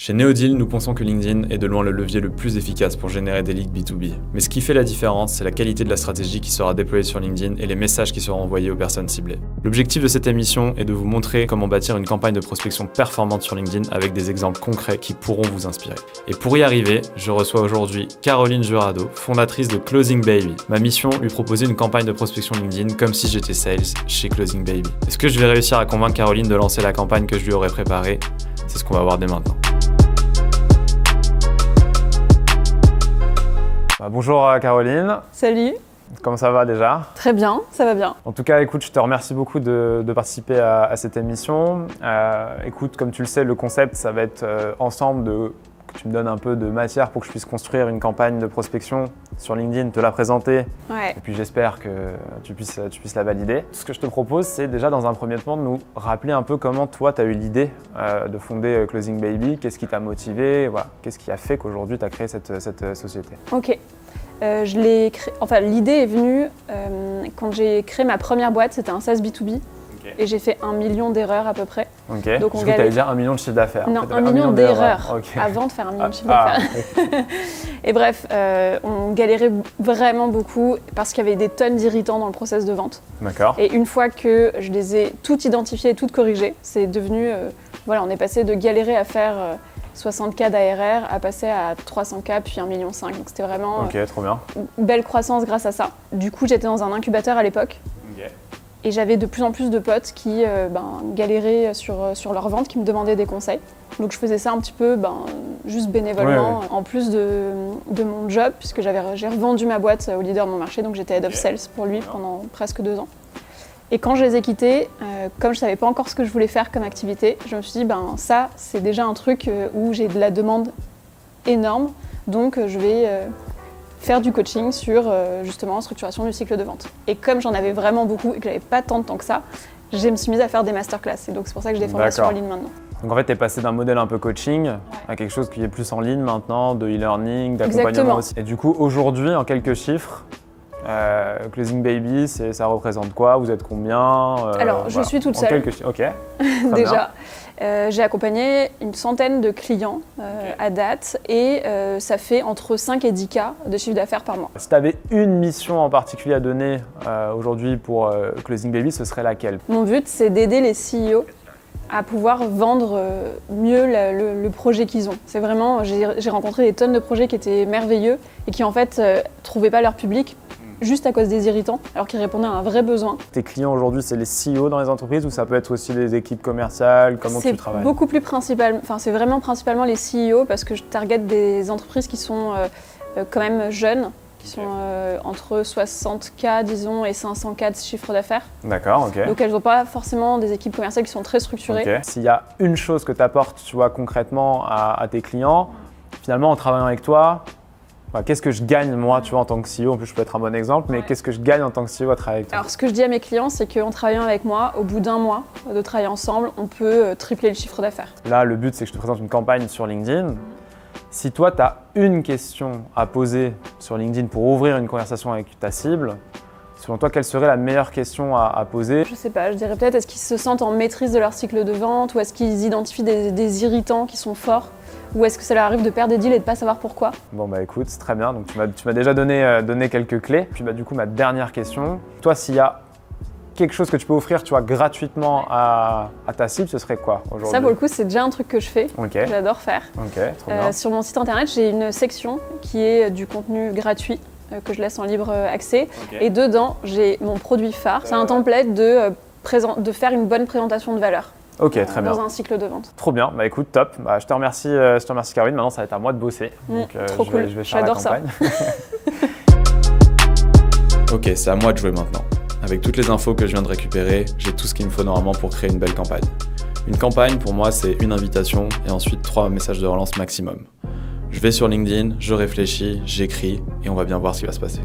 Chez Neodeal, nous pensons que LinkedIn est de loin le levier le plus efficace pour générer des leads B2B. Mais ce qui fait la différence, c'est la qualité de la stratégie qui sera déployée sur LinkedIn et les messages qui seront envoyés aux personnes ciblées. L'objectif de cette émission est de vous montrer comment bâtir une campagne de prospection performante sur LinkedIn avec des exemples concrets qui pourront vous inspirer. Et pour y arriver, je reçois aujourd'hui Caroline Jurado, fondatrice de Closing Baby. Ma mission, lui proposer une campagne de prospection LinkedIn comme si j'étais sales chez Closing Baby. Est-ce que je vais réussir à convaincre Caroline de lancer la campagne que je lui aurais préparée? C'est ce qu'on va voir dès maintenant. Bonjour Caroline. Salut. Comment ça va déjà? Très bien, ça va bien. En tout cas, écoute, je te remercie beaucoup de participer à cette émission. Écoute, comme tu le sais, le concept, ça va être ensemble que tu me donnes un peu de matière pour que je puisse construire une campagne de prospection sur LinkedIn, te la présenter. Ouais. Et puis j'espère que tu puisses la valider. Ce que je te propose, c'est déjà dans un premier temps de nous rappeler un peu comment toi, tu as eu l'idée de fonder Closing Baby. Qu'est-ce qui t'a motivé? Voilà. Qu'est-ce qui a fait qu'aujourd'hui, tu as créé cette société? Ok. L'idée est venue quand j'ai créé ma première boîte, c'était un SaaS B2B. Et j'ai fait 1 million d'erreurs à peu près. Ok. Donc tu allais dire 1 million de chiffre d'affaires. Non, 1 million d'erreurs avant de faire 1 million de chiffre d'affaires. Et bref, on galérait vraiment beaucoup parce qu'il y avait des tonnes d'irritants dans le process de vente. D'accord. Et une fois que je les ai toutes identifiés et toutes corrigés, c'est devenu, on est passé de galérer à faire 60K d'ARR à passer à 300K puis 1,5 million. Donc c'était vraiment trop bien. Une belle croissance grâce à ça. Du coup, j'étais dans un incubateur à l'époque. Et j'avais de plus en plus de potes qui galéraient sur leur vente, qui me demandaient des conseils. Donc je faisais ça un petit peu juste bénévolement, en plus de mon job, puisque j'ai revendu ma boîte au leader de mon marché, donc j'étais Head of Sales pour lui pendant presque 2 ans. Et quand je les ai quittés, comme je ne savais pas encore ce que je voulais faire comme activité, je me suis dit, ça c'est déjà un truc où j'ai de la demande énorme, donc je vais faire du coaching sur justement structuration du cycle de vente. Et comme j'en avais vraiment beaucoup et que j'avais pas tant de temps que ça, je me suis mise à faire des masterclass. Et donc c'est pour ça que je les formations en ligne maintenant. Donc en fait, tu es passé d'un modèle un peu coaching à quelque chose qui est plus en ligne maintenant, de e-learning, d'accompagnement aussi. Et du coup, aujourd'hui, en quelques chiffres, Closing Baby, ça représente quoi? Vous êtes combien? Alors, je suis toute seule. En quelques chiffres, ok. Déjà. J'ai accompagné une centaine de clients à date et ça fait entre 5 et 10K de chiffre d'affaires par mois. Si tu avais une mission en particulier à donner aujourd'hui pour Closing Baby, ce serait laquelle? Mon but, c'est d'aider les CEO à pouvoir vendre mieux le projet qu'ils ont. C'est vraiment, j'ai rencontré des tonnes de projets qui étaient merveilleux et qui en fait trouvaient pas leur public juste à cause des irritants, alors qu'ils répondaient à un vrai besoin. Tes clients aujourd'hui, c'est les CEO dans les entreprises ou ça peut être aussi les équipes commerciales? Comment tu travailles? C'est beaucoup plus c'est vraiment principalement les CEO parce que je target des entreprises qui sont quand même jeunes, qui sont entre 60K disons et 500K de chiffre d'affaires. D'accord, ok. Donc elles n'ont pas forcément des équipes commerciales qui sont très structurées. Okay. S'il y a une chose que tu apportes, tu vois, concrètement à tes clients, finalement en travaillant avec toi, qu'est-ce que je gagne moi, tu vois, en tant que CEO? En plus, je peux être un bon exemple, mais qu'est-ce que je gagne en tant que CEO à travailler avec toi? Alors, ce que je dis à mes clients, c'est qu'en travaillant avec moi, au bout d'1 mois de travailler ensemble, on peut tripler le chiffre d'affaires. Là, le but, c'est que je te présente une campagne sur LinkedIn. Si toi, tu as une question à poser sur LinkedIn pour ouvrir une conversation avec ta cible, selon toi, quelle serait la meilleure question à poser? Je sais pas, je dirais peut-être est-ce qu'ils se sentent en maîtrise de leur cycle de vente ou est-ce qu'ils identifient des irritants qui sont forts? Ou est-ce que ça leur arrive de perdre des deals et de ne pas savoir pourquoi? Bon écoute, c'est très bien. Donc tu m'as déjà donné quelques clés. Puis du coup, ma dernière question. Toi, s'il y a quelque chose que tu peux offrir, tu vois, gratuitement à ta cible, ce serait quoi aujourd'hui? Ça, pour le coup, c'est déjà un truc que je fais. Que j'adore faire. Trop bien. Sur mon site internet, j'ai une section qui est du contenu gratuit que je laisse en libre accès. Et dedans, j'ai mon produit phare. C'est un template de faire une bonne présentation de valeur. Ok, très bien. Dans un cycle de vente. Trop bien, écoute, top. Je te remercie Caroline. Maintenant, ça va être à moi de bosser. Donc, trop cool. Je vais faire la campagne. Ok, c'est à moi de jouer maintenant. Avec toutes les infos que je viens de récupérer, j'ai tout ce qu'il me faut normalement pour créer une belle campagne. Une campagne, pour moi, c'est une invitation et ensuite 3 messages de relance maximum. Je vais sur LinkedIn, je réfléchis, j'écris et on va bien voir ce qui va se passer.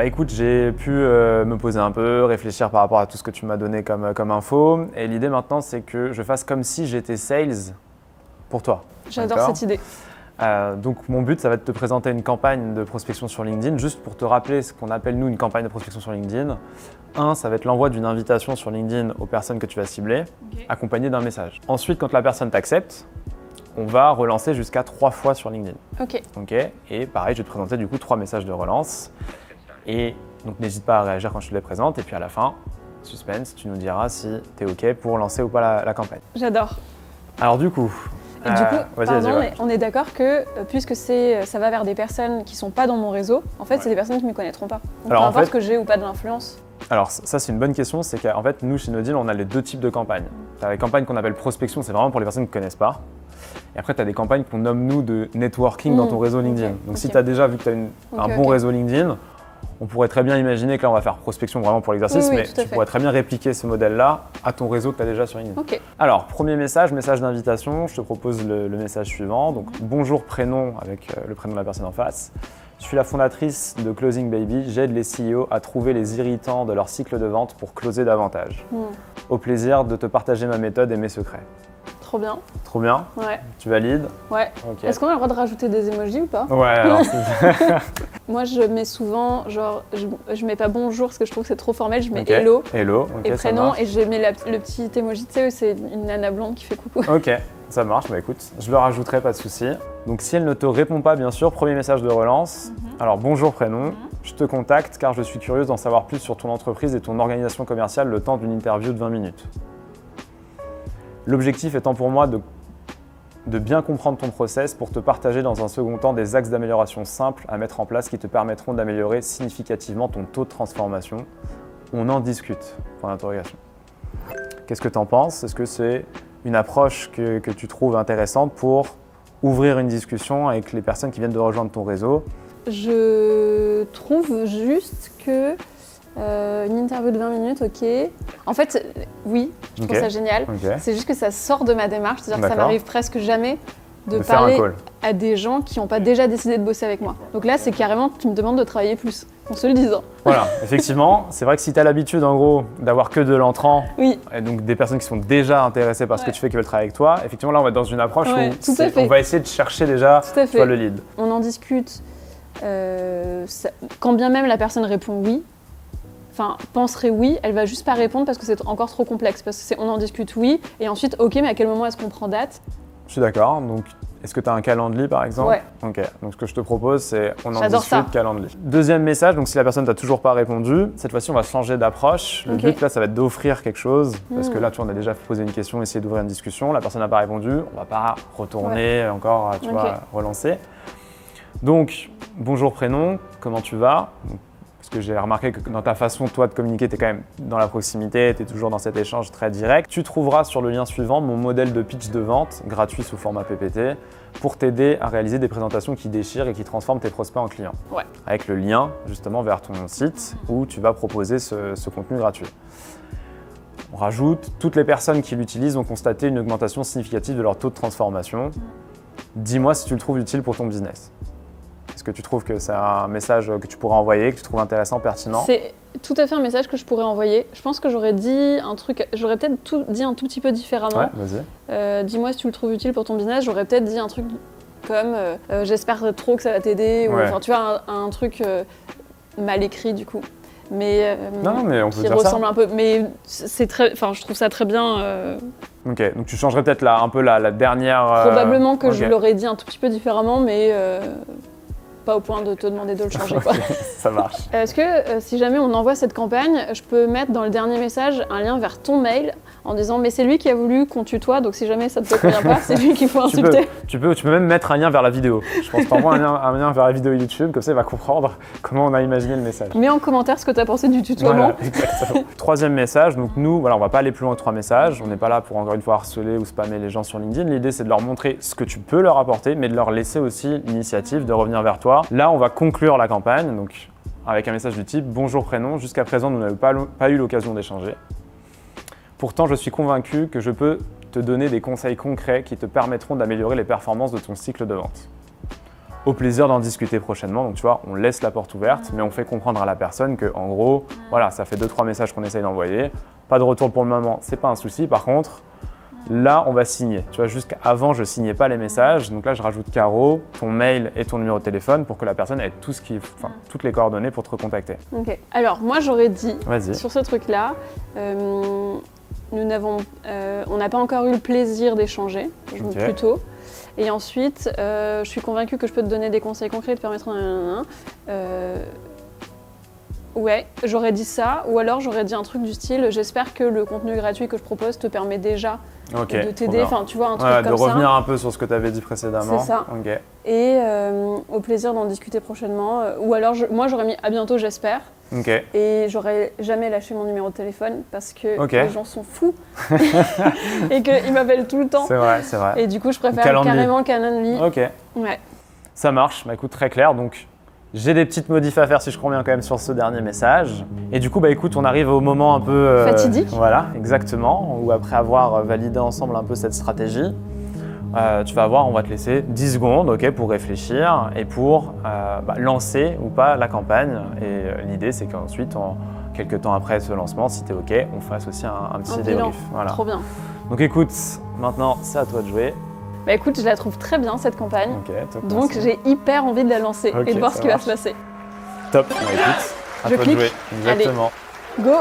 Écoute, j'ai pu me poser un peu, réfléchir par rapport à tout ce que tu m'as donné comme info. Et l'idée maintenant, c'est que je fasse comme si j'étais sales pour toi. J'adore cette idée. Donc mon but, ça va être de te présenter une campagne de prospection sur LinkedIn, juste pour te rappeler ce qu'on appelle nous une campagne de prospection sur LinkedIn. Ça va être l'envoi d'une invitation sur LinkedIn aux personnes que tu vas cibler, accompagnée d'un message. Ensuite, quand la personne t'accepte, on va relancer jusqu'à 3 fois sur LinkedIn. Ok. Et pareil, je vais te présenter du coup 3 messages de relance. Et donc n'hésite pas à réagir quand je te les présente. Et puis à la fin, suspense, tu nous diras si tu es ok pour lancer ou pas la campagne. J'adore. Alors du coup, on est d'accord que puisque ça va vers des personnes qui sont pas dans mon réseau, en fait, c'est des personnes qui me connaîtront pas. Donc, peu importe que j'ai ou pas de l'influence. Alors ça, c'est une bonne question. C'est qu'en fait, nous, chez Nodil, on a les 2 types de campagnes. Tu as les campagnes qu'on appelle prospection, c'est vraiment pour les personnes qui ne connaissent pas. Et après, tu as des campagnes qu'on nomme, nous, de networking dans ton réseau LinkedIn. Donc si tu as déjà vu que tu as un bon réseau LinkedIn, on pourrait très bien imaginer que là, on va faire prospection vraiment pour l'exercice, mais tu pourrais très bien répliquer ce modèle-là à ton réseau que tu as déjà sur LinkedIn. Alors, premier message d'invitation, je te propose le message suivant. Donc, bonjour prénom avec le prénom de la personne en face. Je suis la fondatrice de Closing Baby. J'aide les CEO à trouver les irritants de leur cycle de vente pour closer davantage. Au plaisir de te partager ma méthode et mes secrets. Trop bien. Trop bien. Ouais. Tu valides? Ouais. Okay. Est-ce qu'on a le droit de rajouter des emojis ou pas? Ouais, alors Moi, je mets souvent, genre, je mets pas bonjour parce que je trouve que c'est trop formel, je mets hello. Hello, et prénom, et je mets le petit emoji, tu sais, c'est une nana blonde qui fait coucou. Ok, ça marche, bah écoute, je le rajouterai, pas de souci. Donc si elle ne te répond pas, bien sûr, premier message de relance. Alors bonjour prénom, je te contacte car je suis curieuse d'en savoir plus sur ton entreprise et ton organisation commerciale le temps d'une interview de 20 minutes. L'objectif étant pour moi de bien comprendre ton process pour te partager dans un second temps des axes d'amélioration simples à mettre en place qui te permettront d'améliorer significativement ton taux de transformation. On en discute, point d'interrogation. Qu'est-ce que tu en penses? Est-ce que c'est une approche que tu trouves intéressante pour ouvrir une discussion avec les personnes qui viennent de rejoindre ton réseau? Je trouve juste que une interview de 20 minutes, ok. En fait, oui, je trouve ça génial. C'est juste que ça sort de ma démarche, c'est-à-dire que ça m'arrive presque jamais de parler à des gens qui n'ont pas déjà décidé de bosser avec moi. Donc là, c'est carrément, tu me demandes de travailler plus, qu'on se le dise. Voilà, effectivement, c'est vrai que si tu as l'habitude, en gros, d'avoir que de l'entrant, et donc des personnes qui sont déjà intéressées par ce que tu fais, qui veulent travailler avec toi, effectivement, là, on va être dans une approche où on va essayer de chercher déjà le lead. On en discute, quand bien même la personne répond oui, penserait oui, elle va juste pas répondre parce que c'est encore trop complexe. Parce que on en discute oui, et ensuite, ok, mais à quel moment est-ce qu'on prend date? Je suis d'accord. Donc, est-ce que tu as un calendrier par exemple? Ouais. Ok. Donc, ce que je te propose, c'est on en discute calendrier. Deuxième message, donc si la personne t'a toujours pas répondu, cette fois-ci, on va changer d'approche. Le but là, ça va être d'offrir quelque chose. Parce que là, tu vois, on a déjà posé une question, essayer d'ouvrir une discussion. La personne n'a pas répondu, on va pas retourner encore, tu vois, relancer. Donc, bonjour prénom, comment tu vas? Parce que j'ai remarqué que dans ta façon, toi, de communiquer, tu es quand même dans la proximité, tu es toujours dans cet échange très direct. Tu trouveras sur le lien suivant mon modèle de pitch de vente, gratuit sous format PPT, pour t'aider à réaliser des présentations qui déchirent et qui transforment tes prospects en clients. Avec le lien, justement, vers ton site où tu vas proposer ce contenu gratuit. On rajoute, toutes les personnes qui l'utilisent ont constaté une augmentation significative de leur taux de transformation. Dis-moi si tu le trouves utile pour ton business. Est-ce que tu trouves que c'est un message que tu pourrais envoyer, que tu trouves intéressant, pertinent? C'est tout à fait un message que je pourrais envoyer. Je pense que j'aurais dit un truc, j'aurais peut-être dit un tout petit peu différemment. Ouais, vas-y. Dis-moi si tu le trouves utile pour ton business. J'aurais peut-être dit un truc comme j'espère trop que ça va t'aider, ou tu vois, un truc mal écrit du coup. Mais, mais on peut qui ressemble un peu. Mais c'est très, je trouve ça très bien. Ok, donc tu changerais peut-être un peu la dernière. Probablement que je l'aurais dit un tout petit peu différemment, mais pas au point de te demander de le changer. Quoi. Ça marche. Est-ce que si jamais on envoie cette campagne, je peux mettre dans le dernier message un lien vers ton mail en disant mais c'est lui qui a voulu qu'on tutoie, donc si jamais ça ne te convient pas, c'est lui qu'il faut insulter. Tu peux même mettre un lien vers la vidéo. Je pense t'envoies un lien vers la vidéo YouTube, comme ça il va comprendre comment on a imaginé le message. Mets en commentaire ce que tu as pensé du tutoiement. Voilà, exactement. Troisième message, donc nous, voilà, on va pas aller plus loin que 3 messages. On n'est pas là pour encore une fois harceler ou spammer les gens sur LinkedIn. L'idée c'est de leur montrer ce que tu peux leur apporter, mais de leur laisser aussi l'initiative de revenir vers toi. Là, on va conclure la campagne, donc avec un message du type « Bonjour prénom, jusqu'à présent nous n'avons pas eu l'occasion d'échanger. Pourtant, je suis convaincu que je peux te donner des conseils concrets qui te permettront d'améliorer les performances de ton cycle de vente. Au plaisir d'en discuter prochainement. » Donc tu vois, on laisse la porte ouverte, mais on fait comprendre à la personne que, en gros, voilà, ça fait 2-3 messages qu'on essaye d'envoyer. Pas de retour pour le moment, c'est pas un souci. Par contre, Là, on va signer. Tu vois, jusqu'avant, je signais pas les messages. Donc là, je rajoute Caro, ton mail et ton numéro de téléphone pour que la personne ait toutes les coordonnées pour te recontacter. Ok. Alors, moi, j'aurais dit, Vas-y. sur ce truc-là, on n'a pas encore eu le plaisir d'échanger, plutôt. Et ensuite, je suis convaincue que je peux te donner des conseils concrets qui te permettront... Ouais, j'aurais dit ça, ou alors j'aurais dit un truc du style « J'espère que le contenu gratuit que je propose te permet déjà de t'aider », enfin tu vois, un truc comme ça. De revenir un peu sur ce que tu avais dit précédemment. C'est ça. Okay. Et au plaisir d'en discuter prochainement. Ou alors, moi j'aurais mis « À bientôt, j'espère ». Okay. Et j'aurais jamais lâché mon numéro de téléphone parce que les gens sont fous et qu'ils m'appellent tout le temps. C'est vrai, c'est vrai. Et du coup, je préfère carrément Calendly. Ok. Ouais. Ça marche, bah écoute, très clair. Donc, j'ai des petites modifs à faire si je reviens quand même sur ce dernier message. Et du coup, bah écoute, on arrive au moment un peu… fatidique. Voilà, exactement. Où après avoir validé ensemble un peu cette stratégie, tu vas voir, on va te laisser 10 secondes pour réfléchir et pour lancer ou pas la campagne. Et l'idée, c'est qu'ensuite, quelques temps après ce lancement, si tu es OK, on fasse aussi un petit débrief. Voilà. Trop bien. Donc écoute, maintenant, c'est à toi de jouer. Bah écoute, je la trouve très bien cette campagne. Top, donc j'ai hyper envie de la lancer et de voir ce qui va se passer. Top, bah écoute, à toi de jouer. Exactement. Allez, go!